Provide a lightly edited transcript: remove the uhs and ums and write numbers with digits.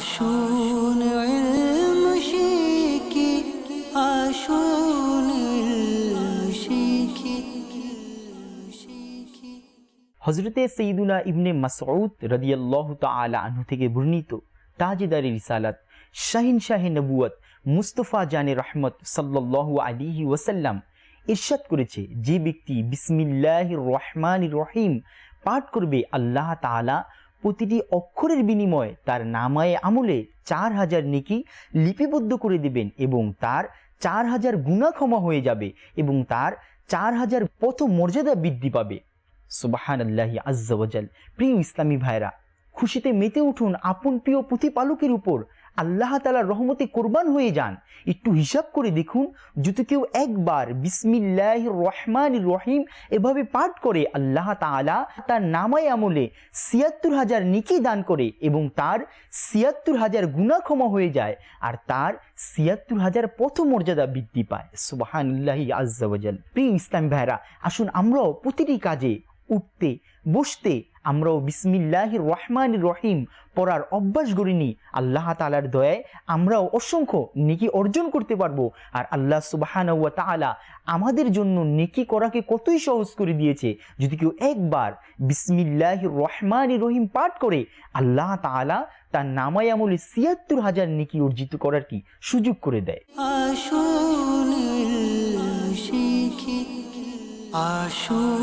আসুন ইলম শিখি, আসুন ইলম শিখি। হযরতে সাইয়্যিদুনা ইবনে মাসউদ রাদিয়াল্লাহু তাআলা আনহু থেকে বর্ণিত তাজদারে রিসালাত শাহিনশাহে নবুয়ত মুস্তাফা জানে রহমত সাল্লাল্লাহু আলাইহি ওয়াসাল্লাম ইরশাদ করেছে, যে ব্যক্তি বিসমিল্লাহির রহমানির রহিম পাঠ করবে, আল্লাহ তাআলা প্রতিটি অক্ষরের বিনিময়ে তার নামায়ে আমলে 4000 নেকি লিপিবদ্ধ করে দিবেন এবং তার 4000 গুনাহ ক্ষমা হয়ে যাবে এবং তার 4000 পথ মর্যাদা বৃদ্ধি পাবে। সুবহানাল্লাহি আজ্জা ওয়াজাল। প্রিয় ইসলামী ভাইরা, খুশিতে মেতে উঠুন আপন প্রিয় প্রতিপালকের উপর, আল্লাহ তাআলার রহমতে কোরবান হয়ে যান। একটু হিসাব করে দেখুন, যদি কেউ একবার বিসমিল্লাহির রহমানির রহিম এভাবে পাঠ করে, আল্লাহ তাআলা তার নামায়ে আমলে ৭৬,০০০ নেকি দান করে এবং তার ৭৬,০০০ গুনাহ ক্ষমা হয়ে যায় আর তার ৭৬,০০০ পথ মর্যাদা বৃদ্ধি পায়। সুবহানাল্লাহি আজ্জা ওয়াজাল। প্রিয় ইসলামী ভাইরা, আসুন আমরাও প্রতিটি কাজে উঠতে বসতে আমরাও বিসমিল্লাহির রহমানির রহিম পড়ার অভ্যাস গড়ে নিই। আল্লাহ তাআলার দয়ায় আমরাও অসংখ্য নেকি অর্জন করতে পারবো। আর আল্লাহ সুবহানাহু ওয়া তাআলা আমাদের জন্য নেকি করাকে কতই সহজ করে দিয়েছে। যদি কেউ একবার বিসমিল্লাহির রহমানির রহিম পাঠ করে, আল্লাহ তাআলা তার নামায়ে আমলে ৭৬,০০০ নেকি অর্জিত করার কি সুযোগ করে দেয়। আসুন ইলম শিখি, আসুন